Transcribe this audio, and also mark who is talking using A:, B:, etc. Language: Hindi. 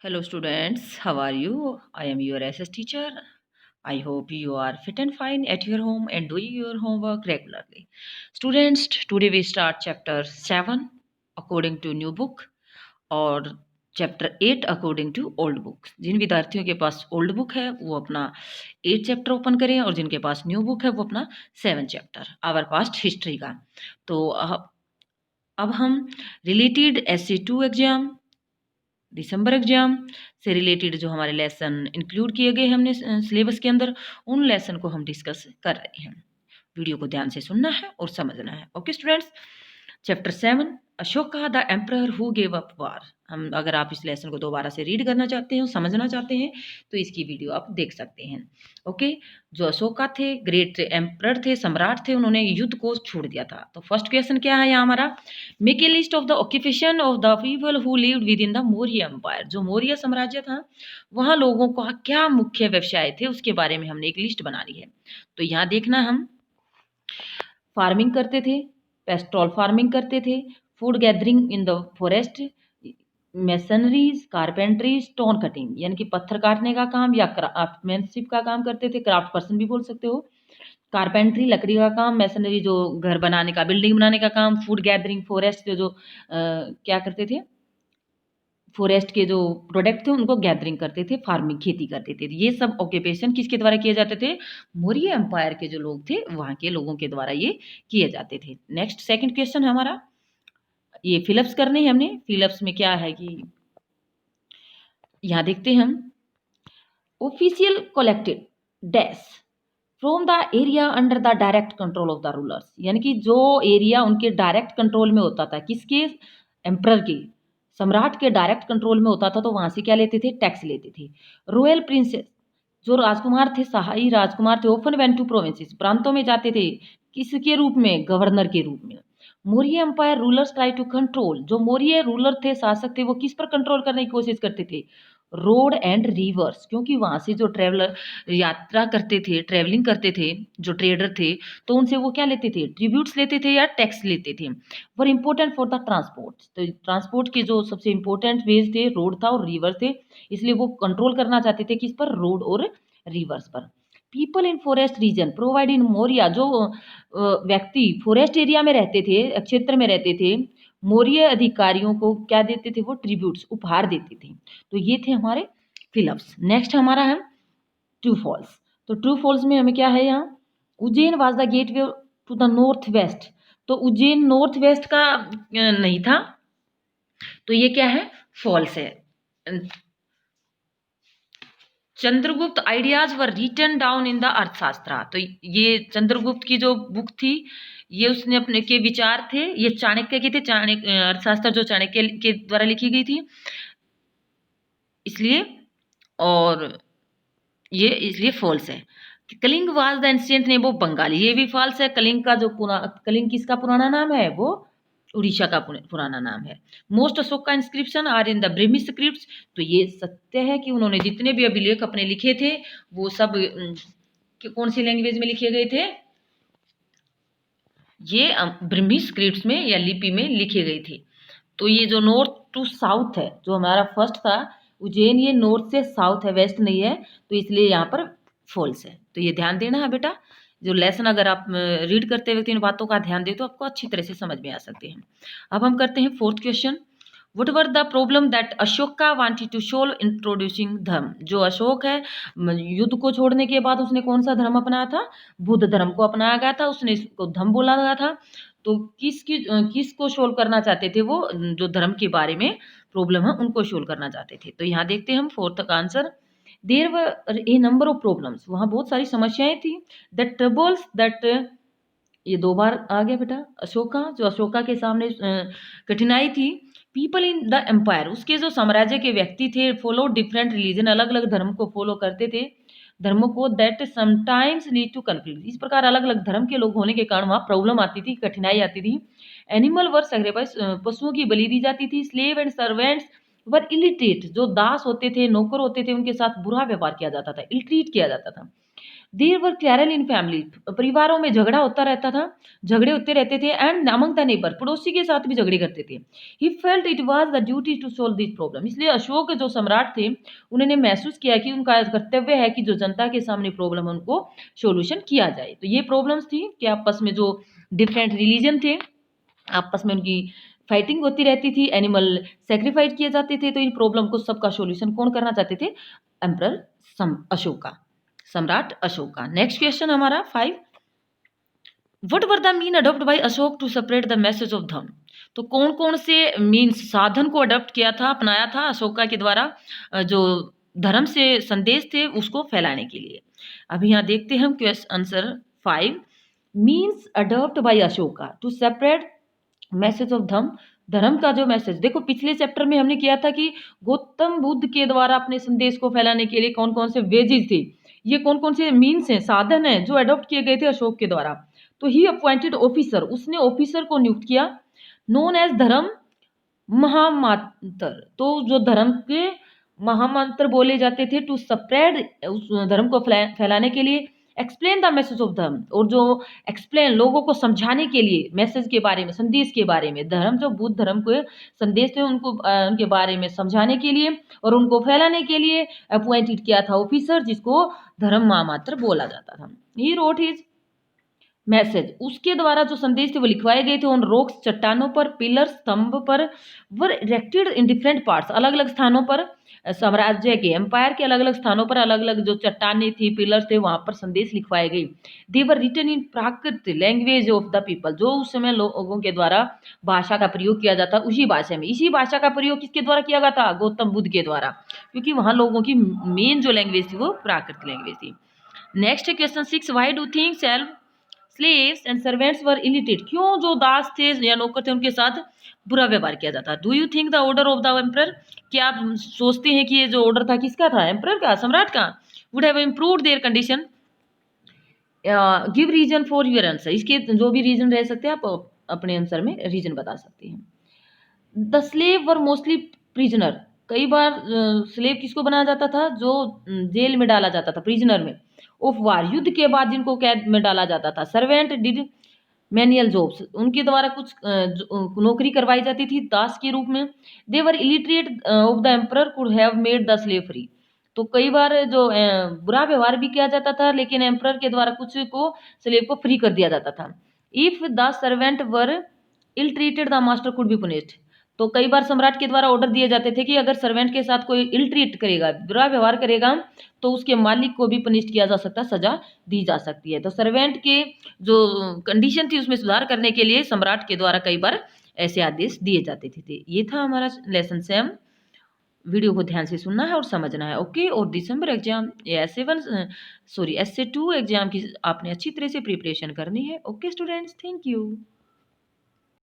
A: Hello students, how are you? I am your SS teacher. I hope you are fit and fine at your home and doing your homework regularly. Students, today we start chapter 7 according to new book और chapter 8 according to old book. जिन विद्यार्थियों के पास ओल्ड बुक है वो अपना 8 चैप्टर ओपन करें और जिनके पास न्यू बुक है वो अपना 7 चैप्टर आवर पास्ट हिस्ट्री का। तो अब हम रिलेटेड SC2 एग्जाम दिसंबर एग्जाम से रिलेटेड जो हमारे लेसन इंक्लूड किए गए हैं हमने सिलेबस के अंदर, उन लेसन को हम डिस्कस कर रहे हैं। वीडियो को ध्यान से सुनना है और समझना है। Okay students, chapter 7 Ashoka the emperor who gave up war. हम अगर आप इस लेसन को दोबारा से रीड करना चाहते हैं, समझना चाहते हैं, तो इसकी वीडियो आप देख सकते हैं। ओके, जो अशोका थे ग्रेट एम्परर थे, सम्राट थे, उन्होंने युद्ध को छोड़ दिया था। तो फर्स्ट क्वेश्चन क्या है यहाँ हमारा, make a list of the occupation of the people who lived within the Maurya empire. जो मौर्य साम्राज्य था वहाँ लोगों का क्या मुख्य व्यवसाय थे उसके बारे में हमने एक लिस्ट बनानी है। तो यहाँ देखना, हम फार्मिंग करते थे, पेस्ट्रोल फार्मिंग करते थे, food gathering in the forest, masonries, carpentry, stone cutting यानी कि पत्थर काटने का काम या क्राफ्टमैनशिप का काम करते थे, क्राफ्ट पर्सन भी बोल सकते हो। कारपेंट्री लकड़ी का काम, मैसनरी जो घर बनाने का, बिल्डिंग बनाने का काम, फूड गैदरिंग फॉरेस्ट जो क्या करते थे, फॉरेस्ट के जो प्रोडक्ट थे उनको गैदरिंग करते थे, फार्मिंग खेती करते थे। ये सब ऑक्यूपेशन किसके द्वारा किए जाते थे, मौर्य एम्पायर के जो लोग थे वहाँ के लोगों के द्वारा ये किए जाते थे। नेक्स्ट सेकंड क्वेश्चन है हमारा, ये फिलअप्स करने हैं हमने। फिलअप्स में क्या है कि यहाँ देखते हैं हम, official collected dash from the area under the direct control of the rulers, यानी कि जो एरिया उनके डायरेक्ट कंट्रोल में होता था, किसके, एम्परर के, सम्राट के डायरेक्ट कंट्रोल में होता था, तो वहां से क्या लेते थे, टैक्स लेते थे। रॉयल प्रिंसेस, जो राजकुमार थे, शाही राजकुमार थे, ओपन वेंट टू प्रोविंसेस, प्रांतों में जाते थे, किसके रूप में, गवर्नर के रूप में। Maurya empire rulers try to control, जो मौर्य रूलर थे, शासक थे, वो किस पर कंट्रोल करने की कोशिश करते थे, रोड एंड रिवर्स, क्योंकि वहां से जो ट्रेवलर यात्रा करते थे, ट्रेवलिंग करते थे, जो ट्रेडर थे, तो उनसे वो क्या लेते थे, ट्रिब्यूट्स लेते थे या टैक्स लेते थे। वर इम्पोर्टेंट फॉर द ट्रांसपोर्ट, तो ट्रांसपोर्ट के जो सबसे इंपॉर्टेंट वेज थे रोड था और रिवर थे, इसलिए वो कंट्रोल करना चाहते थे किस पर, रोड और रिवर्स पर। People in forest region provide in Maurya, जो व्यक्ति फॉरेस्ट एरिया में रहते थे, क्षेत्र में रहते थे, मौर्य अधिकारियों को क्या देते थे, वो ट्रिब्यूट्स, उपहार देते थे। तो ये थे हमारे फिलअप्स। नेक्स्ट हमारा है ट्रू फॉल्स। तो ट्रू फॉल्स में हमें क्या है यहाँ, Ujjain was the gateway to the north west, तो उज्जैन नॉर्थ वेस्ट का नहीं था, तो ये क्या है, फॉल्स है। Chandragupta ideas were written down in the Arthashastra, तो ये चंद्रगुप्त की जो बुक थी, ये उसने अपने के विचार थे, ये चाणक्य के थे, चाणक्य अर्थशास्त्र जो चाणक्य के द्वारा लिखी गई थी, इसलिए, और ये इसलिए फॉल्स है। Kalinga was the ancient name of Bengal, ये भी फॉल्स है। कलिंग का जो कलिंग किसका पुराना नाम है, वो उड़ीसा का पुराना नाम है। मोस्ट अशोक का inscription are in the Brahmi scripts, तो ये सत्य है कि उन्होंने जितने भी अभिलेख अपने लिखे थे वो सब कौन सी लैंग्वेज में लिखे गए थे, ये ब्रिह्मी स्क्रिप्ट्स में या लिपि में लिखे गए थे। तो ये जो नॉर्थ टू साउथ है, जो हमारा फर्स्ट था उज्जैन, ये नॉर्थ से साउथ है, वेस्ट नहीं है, तो इसलिए यहाँ पर फॉल्स है। तो ये ध्यान देना है बेटा, जो लेसन अगर आप रीड करते वक्त इन बातों का ध्यान दे तो आपको अच्छी तरह से समझ में आ सकते हैं। अब हम करते हैं fourth question, what were the problem that Ashoka wanted to solve introducing dharma. जो अशोक है, युद्ध को छोड़ने के बाद उसने कौन सा धर्म अपनाया था, बुद्ध धर्म को अपनाया गया था, उसने इसको धम्म बोला गया था। तो किसको सोल्व करना चाहते थे, वो जो धर्म के बारे में प्रॉब्लम है उनको सोल्व करना चाहते थे। तो यहाँ देखते हैं हम फोर्थ का answer, there were a number of problems, वहाँ बहुत सारी समस्याएं थी, दैट ट्रबल्स दैट, ये दो बार आ गया बेटा, अशोका, जो अशोका के सामने कठिनाई थी, पीपल इन द एम्पायर, उसके जो साम्राज्य के व्यक्ति थे, फॉलो डिफरेंट रिलीजन, अलग अलग धर्म को फॉलो करते थे, धर्मों को, that sometimes lead to conflict, इस प्रकार अलग अलग धर्म के लोग होने के कारण वहाँ प्रॉब्लम आती थी, कठिनाई आती थी। एनिमल वर सेक्रीफाइस, पशुओं की बलि दी जाती थी। Slave and servants were illiterate, जो दास होते थे, नौकर होते थे, उनके साथ बुरा व्यवहार किया जाता था, इलट्रीट किया जाता था। देयर वर क्लैरल इन फैमिली, परिवारों में झगड़ा होता रहता था, झगड़े होते रहते थे, एंड अमंग द नेबर, पड़ोसी के साथ भी झगड़े करते थे। He felt it was the duty to solve this problem, इसलिए अशोक जो सम्राट थे उन्होंने महसूस किया कि उनका कर्तव्य है कि जो जनता के सामने प्रॉब्लम है उनको सोल्यूशन किया जाए। तो ये प्रॉब्लम्स थी कि आपस में जो डिफरेंट रिलीजन थे आपस में उनकी फाइटिंग होती रहती थी, एनिमल सेक्रीफाइस किए जाते थे, तो इन प्रॉब्लम को सबका सॉल्यूशन कौन करना चाहते थे? एम्परर अशोका, सम्राट अशोका। नेक्स्ट क्वेश्चन हमारा 5, what were the mean adopt by Ashok to separate the message of dharma? तो कौन कौन से मीन्स साधन को अडॉप्ट किया था, अपनाया था अशोका के द्वारा जो धर्म से संदेश थे उसको फैलाने के लिए। अभी यहाँ देखते हैं हम question answer 5, means adopt by Ashoka to separate message of dharma, धर्म का जो मैसेज, देखो पिछले चैप्टर में हमने किया था कि गौतम बुद्ध के द्वारा अपने संदेश को फैलाने के लिए कौन कौन से वेजेज थे, ये कौन कौन से मीन्स हैं, साधन हैं जो अडॉप्ट किए गए थे अशोक के द्वारा। तो ही अपॉइंटेड ऑफिसर, उसने ऑफिसर को नियुक्त किया, नोन एज धर्म महामात्र, तो जो धर्म के महामंत्र बोले जाते थे टू स्प्रेड, उस धर्म को फैलाने के लिए, एक्सप्लेन द मैसेज ऑफ धर्म, और जो एक्सप्लेन लोगों को समझाने के लिए मैसेज के बारे में, संदेश के बारे में, धर्म जो बुद्ध धर्म के संदेश थे उनको उनके बारे में समझाने के लिए और उनको फैलाने के लिए अपॉइंटेड किया था ऑफिसर जिसको धर्म महामात्र बोला जाता था। ही रोट हिज मैसेज, उसके द्वारा जो संदेश थे वो लिखवाए गए थे ऑन रॉक्स, चट्टानों पर, पिलर, स्तंभ पर, वर इरेक्टेड इन डिफरेंट पार्ट्स, अलग अलग स्थानों पर, साम्राज्य के एम्पायर के अलग अलग स्थानों पर अलग अलग जो चट्टानें थी, पिलर थे, वहां पर संदेश लिखवाए गए। They were written in Prakrit language of the people, जो उस समय लोगों के द्वारा भाषा का प्रयोग किया जाता, उसी भाषा में, इसी भाषा का प्रयोग किसके द्वारा किया गया था? गौतम बुद्ध के द्वारा, क्योंकि वहां लोगों की मेन जो लैंग्वेज थी वो प्राकृत लैंग्वेज थी। Next question 6, why do think self slaves and servants were illiterate, क्यों जो दास थे या नौकर थे उनके साथ बुरा व्यवहार किया जाता? Do you think the order of the emperor, क्या आप सोचते हैं कि ये जो ऑर्डर था किसका था? एम्परर का, सम्राट का। Would have improved their condition, give reason for your answer, इसके जो भी रीजन रह सकते हैं आप अपने आंसर में रीजन बता सकते हैं। The slave were mostly prisoner, कई बार स्लेव किसको बनाया जाता था? जो जेल में डाला जाता था, प्रिजनर में, ऑफ वार, युद्ध के बाद जिनको कैद में डाला जाता था। सर्वेंट डिड मैनुअल जॉब्स, उनके द्वारा कुछ नौकरी करवाई जाती थी दास के रूप में। They were illiterate of the emperor could have made the slave free, तो कई बार जो बुरा व्यवहार भी किया जाता था लेकिन एम्परर के द्वारा कुछ को स्लेव को फ्री कर दिया जाता था। If the servant were ill treated the master could be punished, तो कई बार सम्राट के द्वारा ऑर्डर दिए जाते थे कि अगर सर्वेंट के साथ कोई इल ट्रीट करेगा, बुरा व्यवहार करेगा, तो उसके मालिक को भी पनिश किया जा सकता, सजा दी जा सकती है। तो सर्वेंट के जो कंडीशन थी उसमें सुधार करने के लिए सम्राट के द्वारा कई बार ऐसे आदेश दिए जाते थे। ये था हमारा लेसन 7, वीडियो को ध्यान से सुनना है और समझना है, ओके। और दिसंबर एग्जाम एस ए 2 एग्जाम की आपने अच्छी तरह से प्रिपरेशन करनी है, ओके स्टूडेंट्स, थैंक यू।